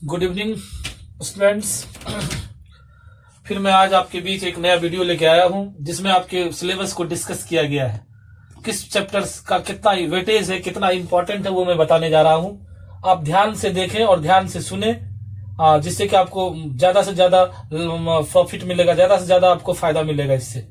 Good evening students. फिर मैं आज आपके बीच एक नया वीडियो लेके आया हूं जिसमें आपके सिलेबस को डिस्कस किया गया है। किस चैप्टर्स का कितना वेटेज है, कितना इंपॉर्टेंट है, वो मैं बताने जा रहा हूं। आप ध्यान से देखें और ध्यान से सुने, जिससे कि आपको ज्यादा से ज्यादा प्रॉफिट मिलेगा, ज्यादा से ज्यादा आपको फायदा मिलेगा इससे।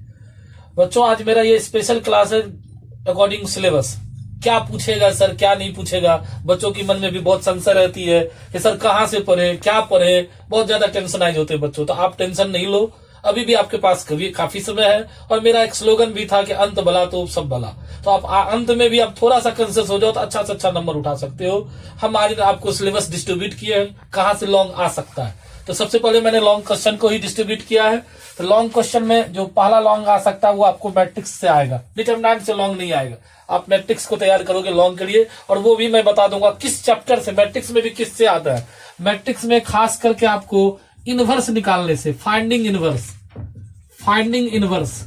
बच्चों, आज मेरा ये स्पेशल क्लास है अकॉर्डिंग सिलेबस। क्या पूछेगा सर, क्या नहीं पूछेगा, बच्चों की मन में भी बहुत संशय रहती है कि सर कहाँ से पढ़े, क्या पढ़े, बहुत ज्यादा टेंशनाइज होते हैं बच्चों। तो आप टेंशन नहीं लो, अभी भी आपके पास काफी समय है। और मेरा एक स्लोगन भी था कि अंत भला तो सब भला। तो आप अंत में भी आप थोड़ा सा कंसियस हो जाओ तो अच्छा से अच्छा नंबर उठा सकते हो। हम आज आपको सिलेबस डिस्ट्रीब्यूट किए हैं, कहाँ से लॉन्ग आ सकता है। तो सबसे पहले मैंने लॉन्ग क्वेश्चन को ही डिस्ट्रीब्यूट किया है। तो लॉन्ग क्वेश्चन में जो पहला लॉन्ग आ सकता है वो आपको मैट्रिक्स से आएगा, डिटरमिनेंट से लॉन्ग नहीं आएगा। आप मैट्रिक्स को तैयार करोगे लॉन्ग के लिए, और वो भी मैं बता दूंगा किस चैप्टर से। मैट्रिक्स में भी किससे आता है, मैट्रिक्स में खास करके आपको इनवर्स निकालने से, फाइंडिंग इनवर्स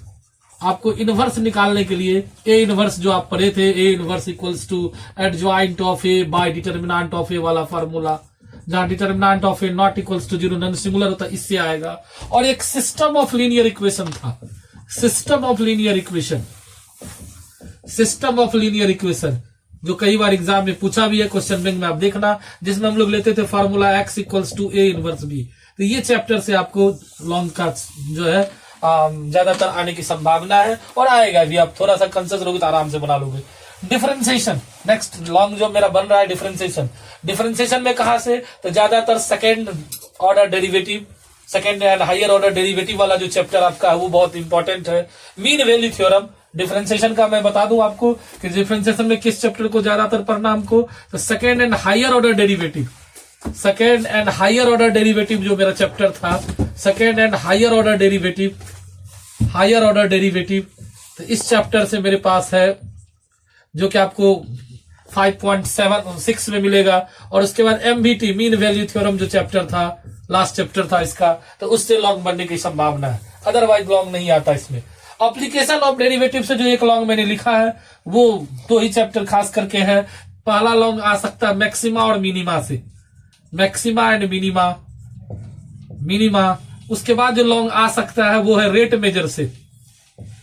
आपको इनवर्स निकालने के लिए ए इनवर्स जो आप पढ़े थे, A inverse equals to adjoint of A by determinant of A वाला फार्मूला, जहां determinant of A not equals to 0 non singular होता है, इससे आएगा। और एक सिस्टम ऑफ लीनियर इक्वेशन था, सिस्टम ऑफ लीनियर इक्वेशन जो कई बार एग्जाम में पूछा भी है, क्वेश्चन बैंक में आप देखना, जिसमें हम लोग लेते थे formula x equals to A inverse B. तो ये चैप्टर से आपको लॉन्ग का जो है ज्यादातर आने की संभावना है, और आएगा भी। आप थोड़ा सा कंसियस रहोगे तो आराम से बना लोगे। डिफरेंशिएशन नेक्स्ट लॉन्ग जो मेरा बन रहा है, डिफरेंशिएशन में कहां से, तो ज्यादातर second order derivative, second and higher order derivative वाला जो चैप्टर आपका है वो बहुत इंपॉर्टेंट है। मीन वैल्यू थ्योरम डिफरेंशिएशन का मैं बता दूं आपको कि डिफरेंशिएशन में किस चैप्टर को ज्यादातर पढ़ना हमको, तो second and higher order derivative जो मेरा चैप्टर था, second and higher order derivative. तो इस चैप्टर से मेरे पास है जो कि आपको 5.76 में मिलेगा। और उसके बाद MVT मीन वैल्यू थ्योरम जो चैप्टर था, लास्ट चैप्टर था इसका, तो उससे लॉन्ग बनने की संभावना है, अदरवाइज लॉन्ग नहीं आता इसमें। एप्लीकेशन ऑफ डेरिवेटिव से जो एक लॉन्ग मैंने लिखा है वो दो ही चैप्टर खास करके है। पहला लॉन्ग आ सकता है मैक्सिमा और मिनिमा से, मैक्सिमा एंड मिनिमा। उसके बाद जो लॉन्ग आ सकता है वो है रेट मेजर से,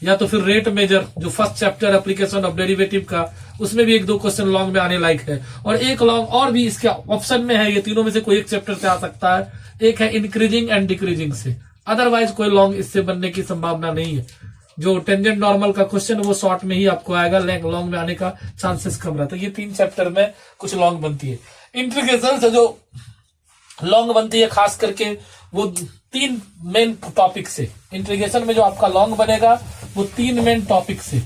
या तो फिर रेट मेजर जो first chapter application of derivative का, उसमें भी एक दो क्वेश्चन लॉन्ग में आने लायक है। और एक लॉन्ग और भी इसके ऑप्शन में है, ये तीनों में से कोई एक चैप्टर से आ सकता है। एक है इंक्रीजिंग एंड डिक्रीजिंग से, अदरवाइज कोई लॉन्ग इससे बनने की संभावना नहीं है। जो टेंजेंट नॉर्मल का क्वेश्चन वो शॉर्ट में ही आपको आएगा, लॉन्ग में आने का चांसेस कम रहता है। ये तीन चैप्टर में कुछ लॉन्ग बनती है। इंटीग्रेशन से जो लॉन्ग बनती है खास करके वो तीन मेन टॉपिक से, इंटीग्रेशन में जो आपका लॉन्ग बनेगा वो तीन मेन टॉपिक से।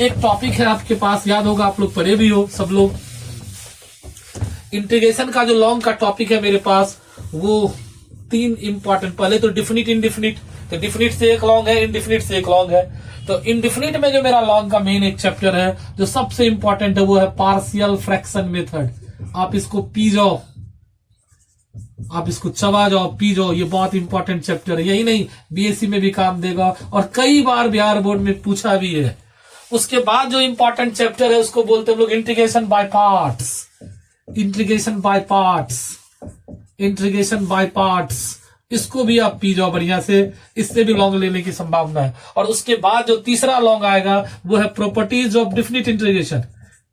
एक टॉपिक है आपके पास, याद होगा, आप लोग पढ़े भी हो सब लोग। इंटीग्रेशन का जो लॉन्ग का टॉपिक है मेरे पास वो तीन इंपॉर्टेंट, पहले तो डिफिनिट इंडिफिनिट, तो डिफिनिट से एक लॉन्ग है, इंडिफिनिट से एक लॉन्ग है। तो इंडिफिनिट में जो मेरा लॉन्ग का मेन एक चैप्टर है जो सबसे इंपॉर्टेंट है वो है पार्शियल फ्रैक्शन मेथड। आप इसको पी जाओ, आप इसको चबा जाओ, पी जाओ, ये बहुत इंपॉर्टेंट चैप्टर है। यही नहीं, बीएससी में भी काम देगा और कई बार बिहार बोर्ड में पूछा भी है। उसके बाद जो इंपॉर्टेंट चैप्टर है उसको बोलते हैं लोग इंटीग्रेशन बाय पार्ट्स। इसको भी आप पी जाओ बढ़िया से, इससे भी लॉन्ग लेने की संभावना है। और उसके बाद जो तीसरा लॉन्ग आएगा वो है प्रॉपर्टीज ऑफ डेफिनिट इंटीग्रेशन।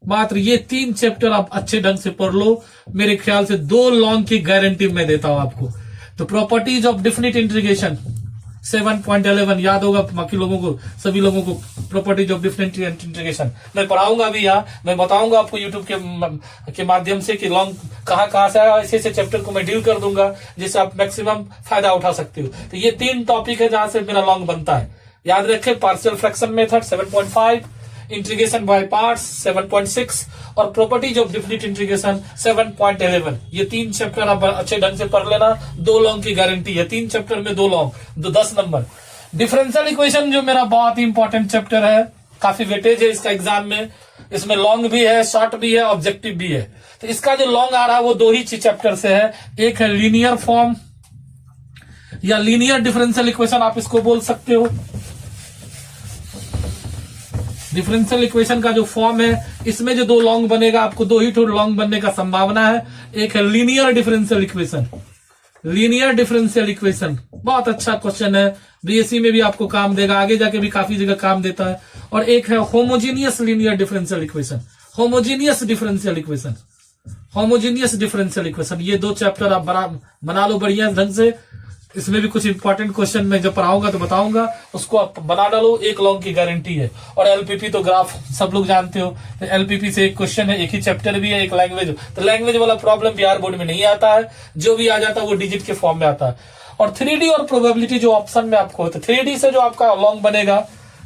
मात्र ये तीन चैप्टर आप अच्छे ढंग से पढ़ लो, मेरे ख्याल से 2 लॉन्ग की गारंटी मैं देता हूं आपको। तो प्रॉपर्टीज ऑफ डेफिनिट इंटीग्रेशन 7.11 याद होगा बाकी लोगों को, सभी लोगों को। प्रॉपर्टीज ऑफ डेफिनिट इंटीग्रेशन मैं पढ़ाऊंगा भी यहाँ, मैं बताऊंगा आपको यूट्यूब के माध्यम से कि लॉन्ग कहाँ से आया। ऐसे चैप्टर को मैं डील कर दूंगा जिससे आप मैक्सिमम फायदा उठा सकते हो। तो ये तीन टॉपिक है जहां से मेरा लॉन्ग बनता है, याद रखें। Partial fraction method 7.5, integration by parts 7.6 और प्रॉपर्टीज ऑफ डेफिनिट इंटीग्रेशन 7.11। ये तीन चैप्टर आप अच्छे ढंग से पढ़ लेना, 2 लॉन्ग की गारंटी है। 3 चैप्टर में 2 लॉन्ग, 10 नंबर। डिफरेंशियल इक्वेशन जो मेरा बहुत ही इंपॉर्टेंट चैप्टर है, काफी वेटेज है इसका एग्जाम में। इसमें लॉन्ग भी है, शॉर्ट भी है, ऑब्जेक्टिव भी है। तो इसका जो लॉन्ग आ रहा है वो 2 ही चैप्टर से है। एक है लीनियर फॉर्म या लीनियर डिफरेंशियल इक्वेशन आप इसको बोल सकते हो। डिफरेंशियल इक्वेशन का जो फॉर्म है, इसमें जो दो लॉन्ग बनेगा, आपको दो ही टू लॉन्ग बनने का संभावना है। एक है linear differential equation, linear differential equation बहुत अच्छा क्वेश्चन है, बीएससी में भी आपको काम देगा, आगे जाके भी काफी जगह काम देता है। और एक है homogeneous linear differential equation, homogeneous differential equation, homogeneous differential equation. ये दो चैप्टर आप बना लो बढ़िया ढंग से। इसमें भी कुछ इंपॉर्टेंट क्वेश्चन मैं जब पढ़ाऊंगा तो बताऊंगा, उसको आप बना डालो, एक लॉन्ग की गारंटी है। और एलपीपी तो ग्राफ सब लोग जानते हो, तो एलपीपी से एक क्वेश्चन है, एक ही चैप्टर भी है, एक लैंग्वेज। तो लैंग्वेज वाला प्रॉब्लम बिहार बोर्ड में नहीं आता है, जो भी आ जाता है वो डिजिट के फॉर्म में आता है। और 3D और प्रोबेबिलिटी जो ऑप्शन में आपको होता है, 3D से जो आपका लॉन्ग बनेगा,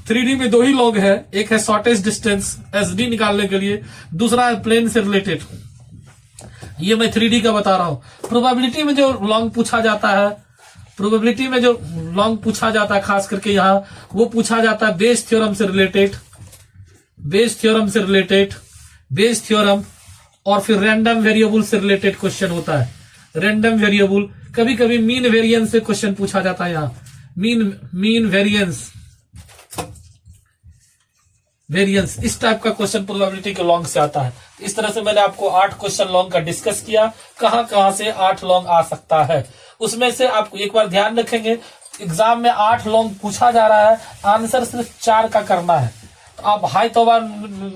3D में दो ही लॉन्ग है, एक है शॉर्टेस्ट डिस्टेंस एसडी निकालने के लिए, दूसरा है प्लेन से रिलेटेड। ये मैं 3D का बता रहा हूं। प्रोबेबिलिटी में जो लॉन्ग पूछा जाता है, प्रोबेबिलिटी में जो लॉन्ग पूछा जाता है खास करके यहां, वो पूछा जाता है बेस थ्योरम से रिलेटेड, बेस थ्योरम से रिलेटेड, बेस थ्योरम, और फिर रैंडम वेरिएबल से रिलेटेड क्वेश्चन होता है। रैंडम वेरिएबल, कभी कभी मीन वेरिएंस से क्वेश्चन पूछा जाता है। यहां मीन वेरिएंस, इस टाइप का क्वेश्चन प्रोबेबिलिटी के लॉन्ग से आता है। इस तरह से मैंने आपको 8 क्वेश्चन लॉन्ग का डिस्कस किया, कहां से 8 लॉन्ग आ सकता है। उसमें से आपको एक बार ध्यान रखेंगे, एग्जाम में 8 लॉन्ग पूछा जा रहा है, आंसर सिर्फ 4 का करना है। तो आप हाई तौबा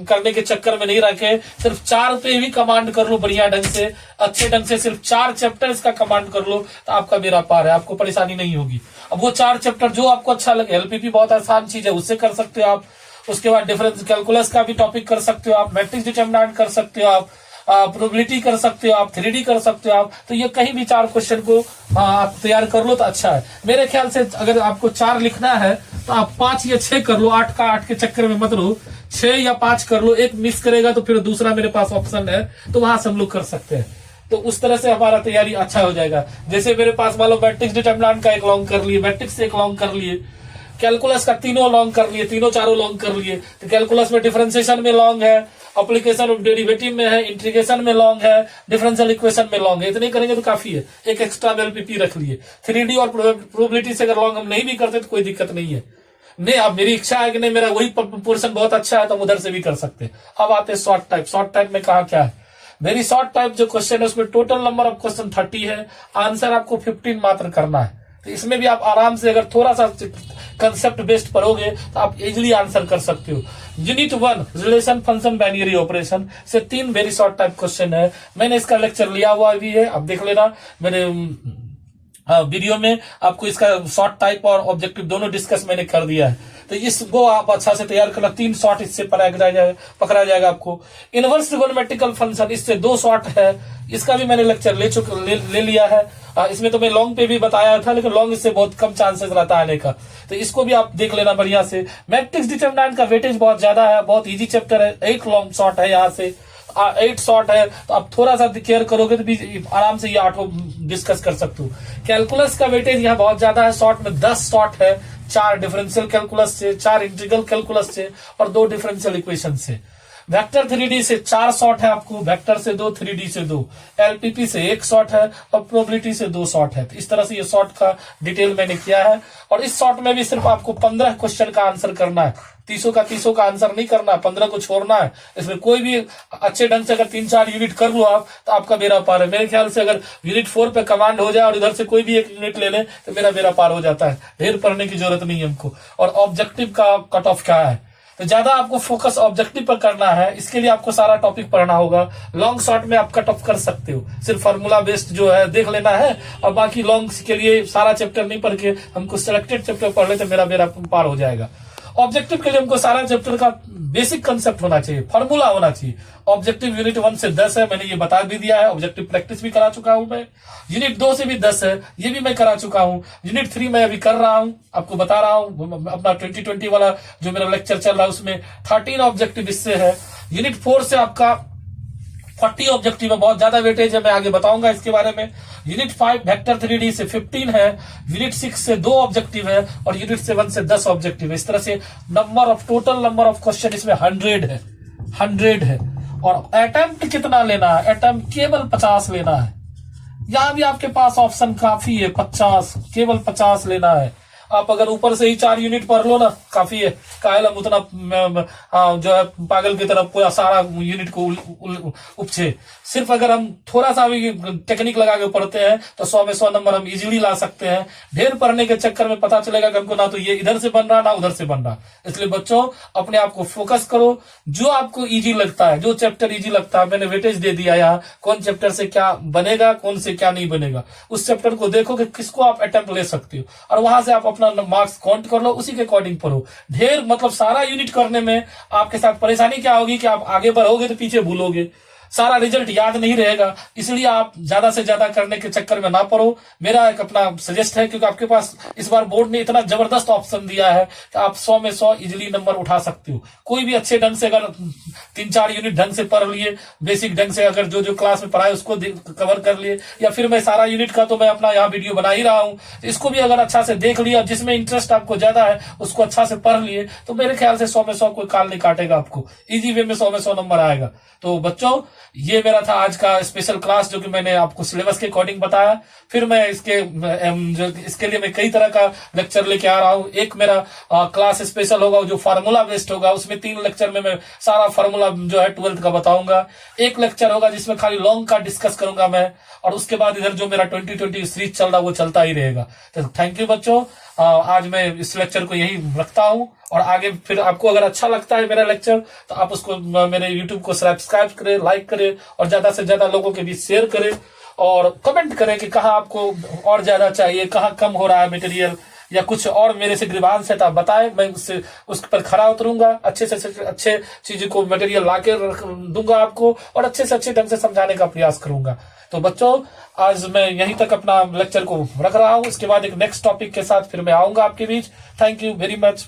करने के चक्कर में नहीं रखे, सिर्फ 4 पे भी कमांड कर लो बढ़िया ढंग से, अच्छे ढंग से, सिर्फ 4 चैप्टर्स का कमांड कर लो, तो आपका बेड़ा पार है, आपको परेशानी नहीं होगी। अब वो 4 चैप्टर जो आपको अच्छा लगे, एलपीपी बहुत आसान चीज है, उससे कर सकते हो आप। उसके बाद डिफरेंस कैलकुलस का भी टॉपिक कर सकते हो आप, मैट्रिक्स डिटरमिनेंट कर सकते हो आप, प्रोबेबिलिटी कर सकते हो आप, 3D कर सकते हो आप। तो ये कहीं भी 4 क्वेश्चन को आप तैयार कर लो तो अच्छा है। मेरे ख्याल से अगर आपको 4 लिखना है तो आप 5 या 6 कर लो, 8 का 8 के चक्कर में मत रहो, 6 या 5 कर लो। एक मिस करेगा तो फिर दूसरा मेरे पास ऑप्शन है, तो वहां से हम लोग कर सकते हैं। तो उस तरह से हमारा तैयारी अच्छा हो जाएगा। जैसे मेरे पास मान लो मैट्रिक्स डिटरमिनेंट का एक लॉन्ग कर लिए, मैट्रिक्स से एक लॉन्ग कर लिए, कैलकुलस का तीनों लॉन्ग कर लिए, तीनों चारों लॉन्ग कर लिए। तो कैलकुलस में डिफरेंशिएशन में लॉन्ग है, एप्लीकेशन ऑफ डेरिवेटिव में है, इंटीग्रेशन में लॉन्ग है, डिफरेंशियल इक्वेशन में लॉन्ग है। इतने करेंगे तो काफी है, एक एक्स्ट्रा एलपीपी रख लिए। 3D और प्रोबेबिलिटी से अगर लॉन्ग हम नहीं भी करते तो कोई दिक्कत नहीं है। नहीं, अब मेरी इच्छा है कि नहीं मेरा वही पोर्शन बहुत अच्छा है तो हम उधर से भी कर सकते हैं। अब आते हैं शॉर्ट टाइप। शॉर्ट टाइप में कहा क्या है, वेरी शॉर्ट टाइप जो क्वेश्चन है उसमें टोटल नंबर ऑफ क्वेश्चन 30 है, आंसर आपको 15 मात्र करना है। तो इसमें भी आप आराम से अगर थोड़ा सा कंसेप्ट बेस्ड पढ़ोगे तो आप इजिली आंसर कर सकते हो। Unit 1 relation function binary operation से 3 वेरी शॉर्ट टाइप क्वेश्चन है। मैंने इसका लेक्चर लिया हुआ भी है, आप देख लेना मेरे वीडियो में। आपको इसका शॉर्ट टाइप और ऑब्जेक्टिव दोनों डिस्कस मैंने कर दिया है, तो इसको आप अच्छा से तैयार करना। 3 शॉर्ट इससे पकड़ा जाएगा आपको। इनवर्स ट्रिगोनोमेट्रिकल फंक्शन, इससे 2 शॉर्ट है, इसका भी मैंने लेक्चर ले लिया है। इसमें तो मैं लॉन्ग पे भी बताया था, लेकिन लॉन्ग इससे बहुत कम चांसेस रहता है आने का, तो इसको भी आप देख लेना बढ़िया से। मैट्रिक्स डिटरमिनेंट का वेटेज बहुत ज्यादा है, बहुत इजी चैप्टर है, 8 लॉन्ग शॉर्ट है, यहाँ से 8 शॉर्ट है, तो आप थोड़ा सा केयर करोगे तो भी आराम से ये 8 डिस्कस कर सकते हो। कैलकुलस का वेटेज यहाँ बहुत ज्यादा है, शॉर्ट में 10 शॉर्ट है, 4 डिफरेंशियल कैलकुलस से, 4 इंटीग्रल कैलकुलस से और 2 डिफरेंशियल इक्वेशन से। वेक्टर 3D से 4 शॉर्ट है आपको, वेक्टर से 2, 3D से 2, एलपीपी से 1 शॉर्ट है और प्रोबेबिलिटी से 2 शॉर्ट है। तो इस तरह से ये शॉर्ट का डिटेल मैंने किया है। और इस शॉर्ट में भी सिर्फ आपको 15 क्वेश्चन का आंसर करना है, 30 का आंसर नहीं करना, 15 को छोड़ना है। इसमें कोई भी अच्छे ढंग से अगर 3-4 यूनिट कर लो आप तो आपका बेड़ा पार है। मेरे ख्याल से अगर यूनिट 4 पे कमांड हो जाए और इधर से कोई भी एक यूनिट ले ले तो मेरा बेड़ा पार हो जाता है, ढेर पढ़ने की जरूरत नहीं है हमको। और ऑब्जेक्टिव का कट ऑफ क्या है, तो ज्यादा आपको फोकस ऑब्जेक्टिव पर करना है, इसके लिए आपको सारा टॉपिक पढ़ना होगा। लॉन्ग शॉर्ट में आप कट ऑफ कर सकते हो, सिर्फ फार्मूला बेस्ड जो है देख लेना है, और बाकी लॉन्ग के लिए सारा चैप्टर नहीं पढ़ के हमको सिलेक्टेड चैप्टर पढ़ ले तो मेरा पार हो जाएगा। ऑब्जेक्टिव के लिए हमको सारा चैप्टर का बेसिक कंसेप्ट होना चाहिए, फार्मूला होना चाहिए। ऑब्जेक्टिव यूनिट 1 से 10 है, मैंने ये बता भी दिया है, ऑब्जेक्टिव प्रैक्टिस भी करा चुका हूं मैं। यूनिट 2 से भी 10 है, ये भी मैं करा चुका हूं। यूनिट 3 मैं अभी कर रहा हूं, आपको बता रहा हूं, अपना 2020 वाला जो मेरा लेक्चर चल रहा है उसमें 13 ऑब्जेक्टिव इससे है। यूनिट 4 से आपका 40 ऑब्जेक्टिव है, बहुत ज्यादा वेटेज है, मैं आगे बताऊंगा इसके बारे में। यूनिट 5 वेक्टर 3D से 15 है, यूनिट 6 से 2 ऑब्जेक्टिव है और यूनिट 7 से 10 ऑब्जेक्टिव है। इस तरह से टोटल नंबर ऑफ क्वेश्चन इसमें 100 है। और अटेम्प्ट कितना लेना है, अटेम्प्ट केवल 50 लेना है। यहां भी आपके पास ऑप्शन काफी है, 50, केवल 50 लेना है। आप अगर ऊपर से ही 4 यूनिट पढ़ लो ना, काफी है। कायल हम उतना जो है पागल की तरफ पूरा सारा यूनिट को उपछे। सिर्फ अगर हम थोड़ा सा भी टेक्निक लगा के पढ़ते हैं तो 100 में 100 नंबर हम इजीली ला सकते हैं। ढेर पढ़ने के चक्कर में पता चलेगा कि हमको ना तो ये इधर से बन रहा ना उधर से बन रहा। इसलिए बच्चों अपने आप को फोकस करो, जो आपको इजी लगता है, जो चैप्टर इजी लगता है, मैंने वेटेज दे दिया यहाँ, कौन चैप्टर से क्या बनेगा, कौन से क्या नहीं बनेगा, उस चैप्टर को देखो कि किसको आप अटेम्प्ट ले सकते हो और वहां से आप अपना मार्क्स काउंट कर लो, उसी के अकॉर्डिंग पढ़ो। ढेर मतलब सारा यूनिट करने में आपके साथ परेशानी क्या होगी कि आप आगे बढ़ोगे तो पीछे भूलोगे, सारा रिजल्ट याद नहीं रहेगा। इसलिए आप ज्यादा से ज्यादा करने के चक्कर में ना पड़ो। मेरा एक अपना सजेस्ट है, क्योंकि आपके पास इस बार बोर्ड ने इतना जबरदस्त ऑप्शन दिया है कि आप 100 में 100 इजीली नंबर उठा सकते हो। कोई भी अच्छे ढंग से अगर 3-4 यूनिट ढंग से पढ़ लिए, बेसिक ढंग से अगर जो जो क्लास में पढ़ाए उसको कवर कर लिए, या फिर मैं सारा यूनिट का तो मैं अपना यहाँ वीडियो बना ही रहा हूँ, तो इसको भी अगर अच्छा से देख लिया, जिसमें इंटरेस्ट आपको ज्यादा है उसको अच्छा से पढ़ लिए, तो मेरे ख्याल से 100 में 100 कोई काल नहीं काटेगा, आपको इजी वे में 100 में 100 नंबर आएगा। तो बच्चों ये मेरा था आज का स्पेशल क्लास, जो कि मैंने आपको सिलेबस के अकॉर्डिंग बताया। फिर मैं इसके लिए मैं कई तरह का लेक्चर लेके आ रहा हूँ। एक मेरा क्लास स्पेशल होगा जो फार्मूला बेस्ड होगा, उसमें 3 लेक्चर में मैं सारा फार्मूला जो है 12th का बताऊंगा। एक लेक्चर होगा जिसमें खाली लॉन्ग का डिस्कस करूंगा मैं, और उसके बाद इधर जो मेरा 2020 सीरीज चल रहा है वो चलता ही रहेगा। तो थैंक यू बच्चों, आज मैं इस लेक्चर को यही रखता हूं, और आगे फिर आपको अगर अच्छा लगता है मेरा लेक्चर तो आप उसको मेरे YouTube को सब्सक्राइब करें, लाइक करें, और ज्यादा से ज्यादा लोगों के बीच शेयर करें, और कमेंट करें कि कहाँ आपको और ज्यादा चाहिए, कहाँ कम हो रहा है मटेरियल, या कुछ और मेरे से ग्रीवांस है तो आप बताएं, मैं उस पर खरा उतरूंगा, अच्छे से अच्छे चीज को मटेरियल ला के दूंगा आपको, और अच्छे से अच्छे ढंग से समझाने का प्रयास करूंगा। तो बच्चों आज मैं यहीं तक अपना लेक्चर को रख रहा हूं, इसके बाद एक नेक्स्ट टॉपिक के साथ फिर मैं आऊंगा आपके बीच। Thank you very much.